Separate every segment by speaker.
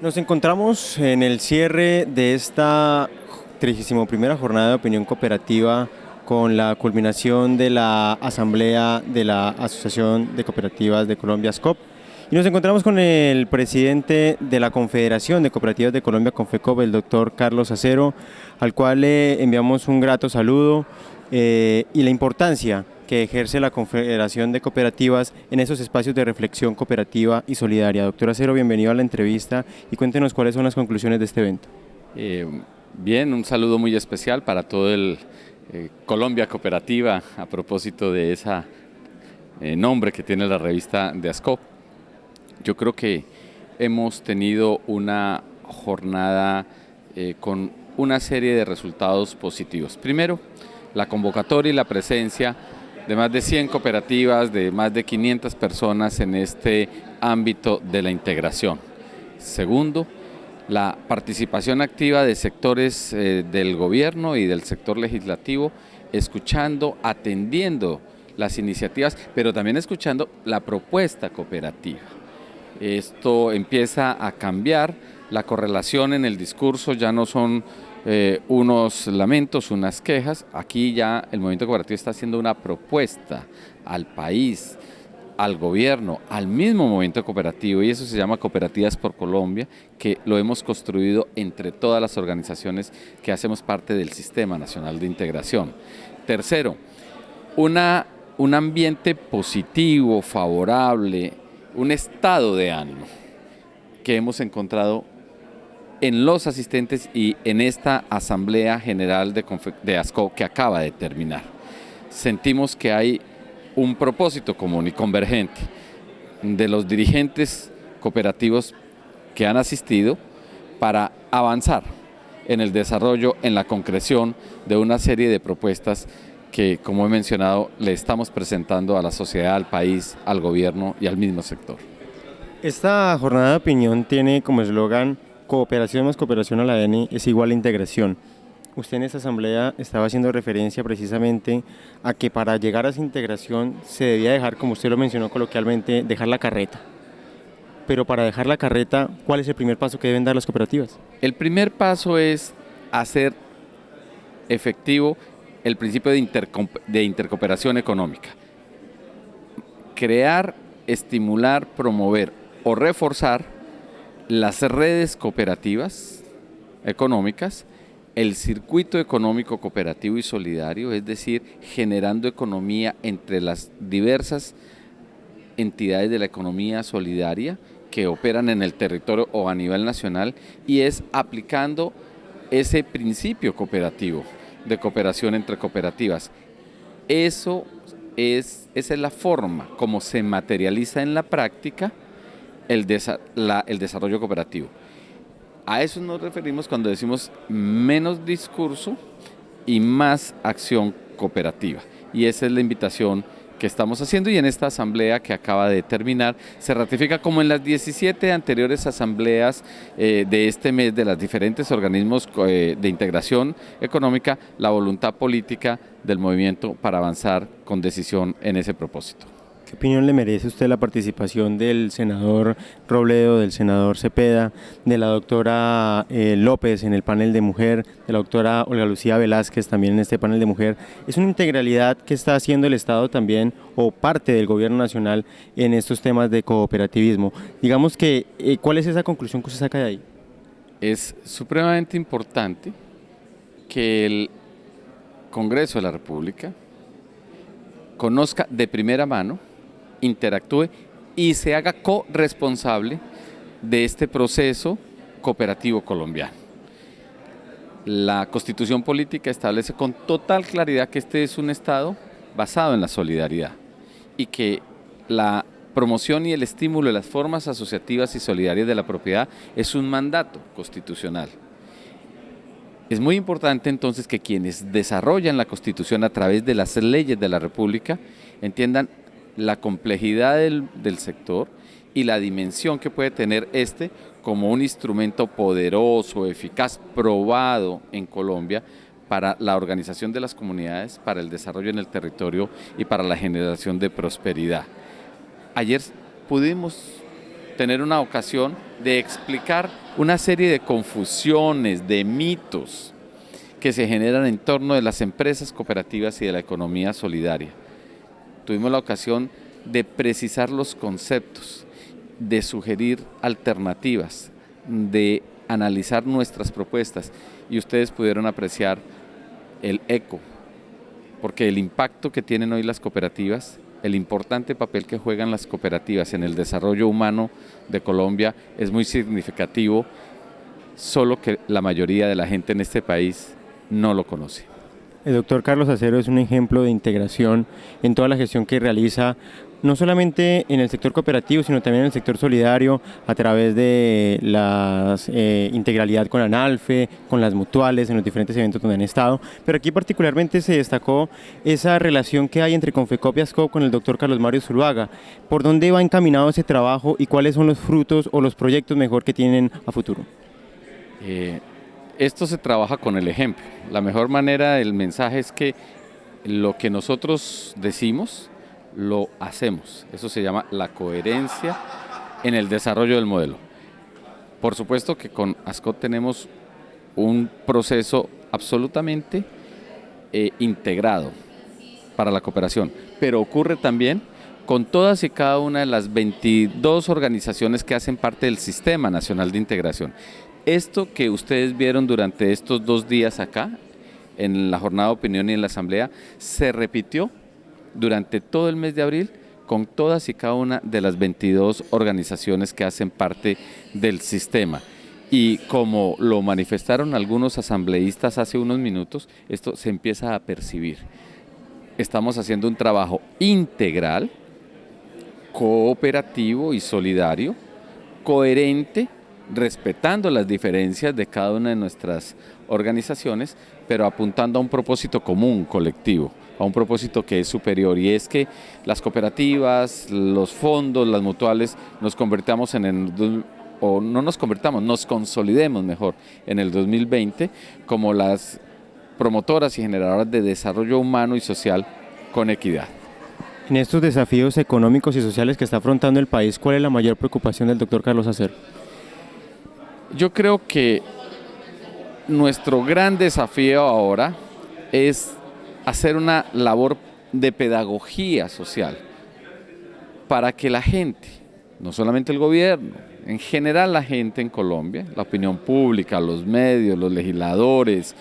Speaker 1: Nos encontramos en el cierre de esta 31ª jornada de opinión cooperativa con la culminación de la asamblea de la Asociación de Cooperativas de Colombia, ASCOP. Y nos encontramos con el presidente de la Confederación de Cooperativas de Colombia, Confecoop, el doctor Carlos Acero, al cual le enviamos un grato saludo y la importancia que ejerce la Confederación de Cooperativas en esos espacios de reflexión cooperativa y solidaria. Doctor Acero, bienvenido a la entrevista y cuéntenos cuáles son las conclusiones de este evento.
Speaker 2: Bien, un saludo muy especial para todo el Colombia Cooperativa a propósito de ese nombre que tiene la revista de ASCOP. Yo creo que hemos tenido una jornada con una serie de resultados positivos. Primero, la convocatoria y la presencia de más de 100 cooperativas, de más de 500 personas en este ámbito de la integración. Segundo, la participación activa de sectores del gobierno y del sector legislativo, escuchando, atendiendo las iniciativas, pero también escuchando la propuesta cooperativa. Esto empieza a cambiar, la correlación en el discurso ya no son unos lamentos, unas quejas. Aquí ya el movimiento cooperativo está haciendo una propuesta al país, al gobierno, al mismo movimiento cooperativo, y eso se llama Cooperativas por Colombia, que lo hemos construido entre todas las organizaciones que hacemos parte del Sistema Nacional de Integración. Tercero, un ambiente positivo, favorable, un estado de ánimo que hemos encontrado en los asistentes y en esta Asamblea General de ASCOP que acaba de terminar. Sentimos que hay un propósito común y convergente de los dirigentes cooperativos que han asistido para avanzar en el desarrollo, en la concreción de una serie de propuestas que, como he mencionado, le estamos presentando a la sociedad, al país, al gobierno y al mismo sector.
Speaker 1: Esta jornada de opinión tiene como eslogan cooperación más cooperación a la ADN es igual a integración. Usted en esta asamblea estaba haciendo referencia precisamente a que para llegar a esa integración se debía dejar, como usted lo mencionó coloquialmente, dejar la carreta. Pero para dejar la carreta, ¿cuál es el primer paso que deben dar las cooperativas?
Speaker 2: El primer paso es hacer efectivo el principio de intercooperación económica. Crear, estimular, promover o reforzar las redes cooperativas económicas, el circuito económico cooperativo y solidario, es decir, generando economía entre las diversas entidades de la economía solidaria que operan en el territorio o a nivel nacional, y es aplicando ese principio cooperativo de cooperación entre cooperativas. Esa es la forma como se materializa en la práctica el desarrollo cooperativo. A eso nos referimos cuando decimos menos discurso y más acción cooperativa. Y esa es la invitación que estamos haciendo, y en esta asamblea que acaba de terminar se ratifica, como en las 17 anteriores asambleas de este mes de los diferentes organismos de integración económica, la voluntad política del movimiento para avanzar con decisión en ese propósito.
Speaker 1: ¿Qué opinión le merece a usted la participación del senador Robledo, del senador Cepeda, de la doctora López en el panel de mujer, de la doctora Olga Lucía Velázquez también en este panel de mujer? ¿Es una integralidad que está haciendo el Estado también, o parte del gobierno nacional, en estos temas de cooperativismo? Digamos que, ¿cuál es esa conclusión que usted saca de ahí?
Speaker 2: Es supremamente importante que el Congreso de la República conozca de primera mano, interactúe y se haga corresponsable de este proceso cooperativo colombiano. La Constitución Política establece con total claridad que este es un Estado basado en la solidaridad y que la promoción y el estímulo de las formas asociativas y solidarias de la propiedad es un mandato constitucional. Es muy importante entonces que quienes desarrollan la Constitución a través de las leyes de la República entiendan la complejidad del sector y la dimensión que puede tener este como un instrumento poderoso, eficaz, probado en Colombia para la organización de las comunidades, para el desarrollo en el territorio y para la generación de prosperidad. Ayer pudimos tener una ocasión de explicar una serie de confusiones, de mitos que se generan en torno de las empresas cooperativas y de la economía solidaria. Tuvimos la ocasión de precisar los conceptos, de sugerir alternativas, de analizar nuestras propuestas y ustedes pudieron apreciar el eco, porque el impacto que tienen hoy las cooperativas, el importante papel que juegan las cooperativas en el desarrollo humano de Colombia es muy significativo, solo que la mayoría de la gente en este país no lo conoce.
Speaker 1: El doctor Carlos Acero es un ejemplo de integración en toda la gestión que realiza, no solamente en el sector cooperativo, sino también en el sector solidario, a través de la integralidad con ANALFE, con las mutuales, en los diferentes eventos donde han estado. Pero aquí particularmente se destacó esa relación que hay entre Confecop y ASCOP con el doctor Carlos Mario Zuluaga. ¿Por dónde va encaminado ese trabajo y cuáles son los frutos o los proyectos mejor que tienen a futuro?
Speaker 2: Esto se trabaja con el ejemplo. La mejor manera del mensaje es que lo que nosotros decimos, lo hacemos. Eso se llama la coherencia en el desarrollo del modelo. Por supuesto que con ASCOP tenemos un proceso absolutamente integrado para la cooperación, pero ocurre también con todas y cada una de las 22 organizaciones que hacen parte del Sistema Nacional de Integración. Esto que ustedes vieron durante estos 2 días acá, en la jornada de opinión y en la asamblea, se repitió durante todo el mes de abril con todas y cada una de las 22 organizaciones que hacen parte del sistema. Y como lo manifestaron algunos asambleístas hace unos minutos, esto se empieza a percibir. Estamos haciendo un trabajo integral, cooperativo y solidario, coherente, respetando las diferencias de cada una de nuestras organizaciones, pero apuntando a un propósito común, colectivo, a un propósito que es superior, y es que las cooperativas, los fondos, las mutuales, nos convertamos o no nos convertamos, nos consolidemos mejor en el 2020 como las promotoras y generadoras de desarrollo humano y social con equidad.
Speaker 1: En estos desafíos económicos y sociales que está afrontando el país, ¿cuál es la mayor preocupación del doctor Carlos Acero?
Speaker 2: Yo creo que nuestro gran desafío ahora es hacer una labor de pedagogía social para que la gente, no solamente el gobierno, en general la gente en Colombia, la opinión pública, los medios, los legisladores,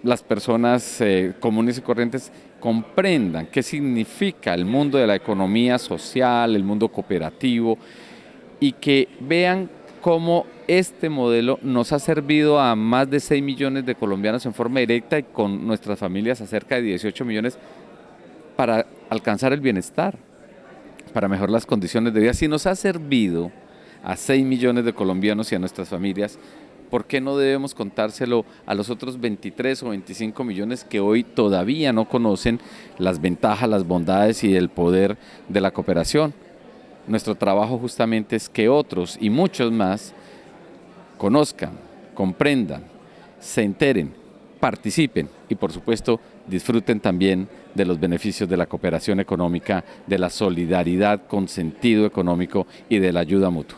Speaker 2: las personas comunes y corrientes comprendan qué significa el mundo de la economía social, el mundo cooperativo, y que vean cómo este modelo nos ha servido a más de 6 millones de colombianos en forma directa y con nuestras familias a cerca de 18 millones para alcanzar el bienestar, para mejorar las condiciones de vida. Si nos ha servido a 6 millones de colombianos y a nuestras familias, ¿por qué no debemos contárselo a los otros 23 o 25 millones que hoy todavía no conocen las ventajas, las bondades y el poder de la cooperación? Nuestro trabajo justamente es que otros y muchos más conozcan, comprendan, se enteren, participen y por supuesto disfruten también de los beneficios de la cooperación económica, de la solidaridad con sentido económico y de la ayuda mutua.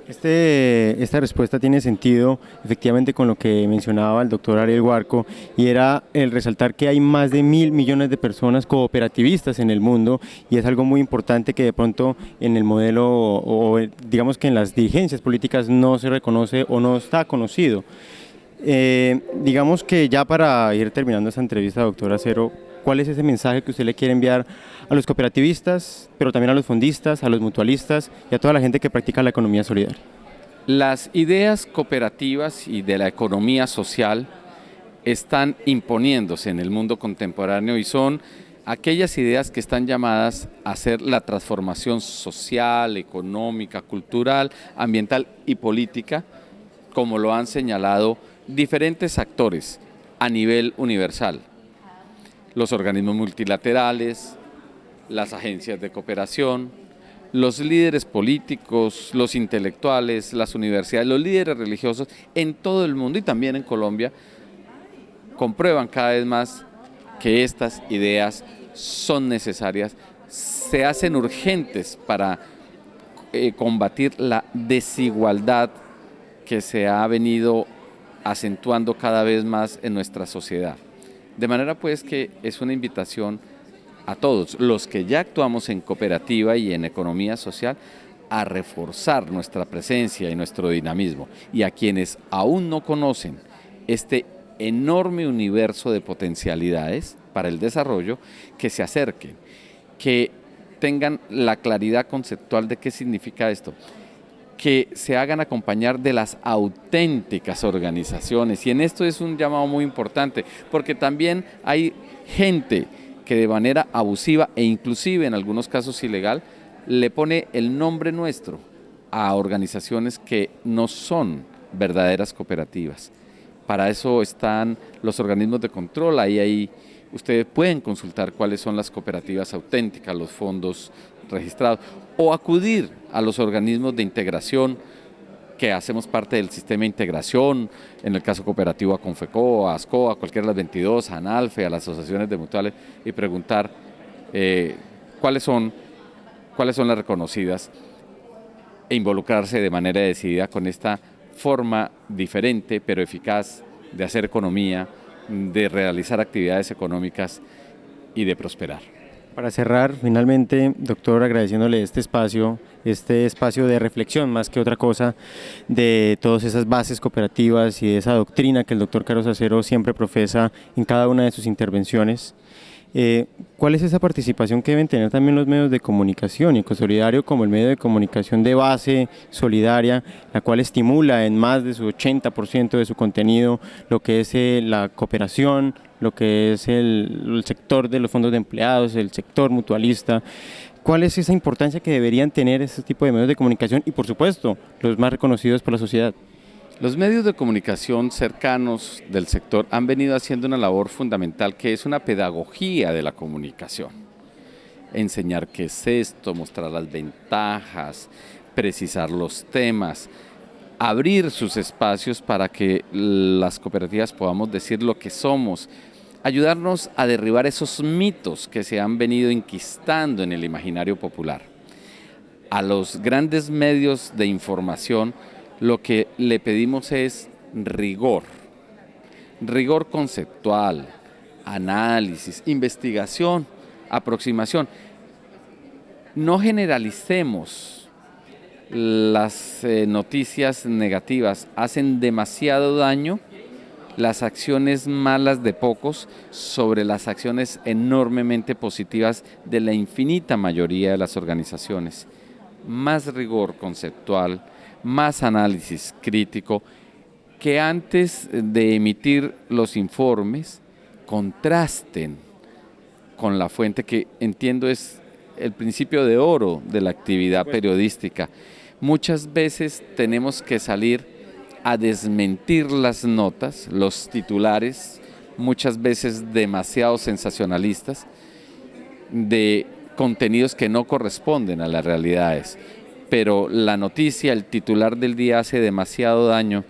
Speaker 1: Esta respuesta tiene sentido efectivamente con lo que mencionaba el doctor Ariel Huarco, y era el resaltar que hay más de 1.000 millones de personas cooperativistas en el mundo, y es algo muy importante que de pronto en el modelo o digamos que en las dirigencias políticas no se reconoce o no está conocido. Digamos que ya para ir terminando esta entrevista, doctor Acero, ¿cuál es ese mensaje que usted le quiere enviar a los cooperativistas, pero también a los fondistas, a los mutualistas y a toda la gente que practica la economía solidaria?
Speaker 2: Las ideas cooperativas y de la economía social están imponiéndose en el mundo contemporáneo y son aquellas ideas que están llamadas a hacer la transformación social, económica, cultural, ambiental y política, como lo han señalado diferentes actores a nivel universal. Los organismos multilaterales, las agencias de cooperación, los líderes políticos, los intelectuales, las universidades, los líderes religiosos en todo el mundo y también en Colombia comprueban cada vez más que estas ideas son necesarias, se hacen urgentes para combatir la desigualdad que se ha venido acentuando cada vez más en nuestra sociedad. De manera pues que es una invitación a todos los que ya actuamos en cooperativa y en economía social a reforzar nuestra presencia y nuestro dinamismo, y a quienes aún no conocen este enorme universo de potencialidades para el desarrollo, que se acerquen, que tengan la claridad conceptual de qué significa esto, que se hagan acompañar de las auténticas organizaciones. Y en esto es un llamado muy importante, porque también hay gente que de manera abusiva e inclusive en algunos casos ilegal le pone el nombre nuestro a organizaciones que no son verdaderas cooperativas. Para eso están los organismos de control, ahí ustedes pueden consultar cuáles son las cooperativas auténticas, los fondos registrados, o acudir a los organismos de integración que hacemos parte del sistema de integración, en el caso cooperativo a Confeco, a ASCO, a cualquiera de las 22, a ANALFE, a las asociaciones de mutuales, y preguntar cuáles son las reconocidas e involucrarse de manera decidida con esta forma diferente pero eficaz de hacer economía, de realizar actividades económicas y de prosperar.
Speaker 1: Para cerrar, finalmente, doctor, agradeciéndole este espacio de reflexión más que otra cosa, de todas esas bases cooperativas y de esa doctrina que el doctor Carlos Acero siempre profesa en cada una de sus intervenciones. ¿Cuál es esa participación que deben tener también los medios de comunicación? Y Ecosolidario como el medio de comunicación de base, solidaria, la cual estimula en más de su 80% de su contenido lo que es la cooperación, lo que es el sector de los fondos de empleados, el sector mutualista. ¿Cuál es esa importancia que deberían tener este tipo de medios de comunicación y, por supuesto, los más reconocidos por la sociedad?
Speaker 2: Los medios de comunicación cercanos del sector han venido haciendo una labor fundamental, que es una pedagogía de la comunicación. Enseñar qué es esto, mostrar las ventajas, precisar los temas, abrir sus espacios para que las cooperativas podamos decir lo que somos, ayudarnos a derribar esos mitos que se han venido enquistando en el imaginario popular. A los grandes medios de información lo que le pedimos es rigor conceptual, análisis, investigación, aproximación. No generalicemos las noticias negativas, hacen demasiado daño las acciones malas de pocos sobre las acciones enormemente positivas de la infinita mayoría de las organizaciones. Más rigor conceptual, más análisis crítico, que antes de emitir los informes contrasten con la fuente, que entiendo es el principio de oro de la actividad periodística. Muchas veces tenemos que salir a desmentir las notas, los titulares, muchas veces demasiado sensacionalistas, de contenidos que no corresponden a las realidades. Pero la noticia, el titular del día hace demasiado daño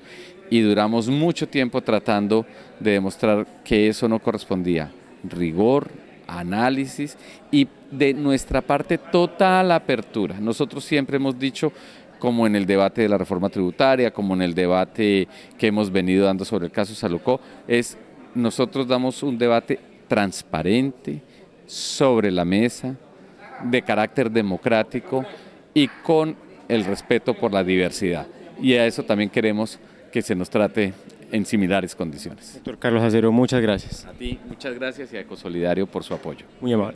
Speaker 2: y duramos mucho tiempo tratando de demostrar que eso no correspondía. Rigor, análisis y de nuestra parte total apertura. Nosotros siempre hemos dicho, como en el debate de la reforma tributaria, como en el debate que hemos venido dando sobre el caso Salucó, nosotros damos un debate transparente, sobre la mesa, de carácter democrático, y con el respeto por la diversidad. Y a eso también queremos que se nos trate en similares condiciones.
Speaker 1: Doctor Carlos Acero, muchas gracias.
Speaker 2: A ti, muchas gracias, y a Ecosolidario por su apoyo.
Speaker 1: Muy amable.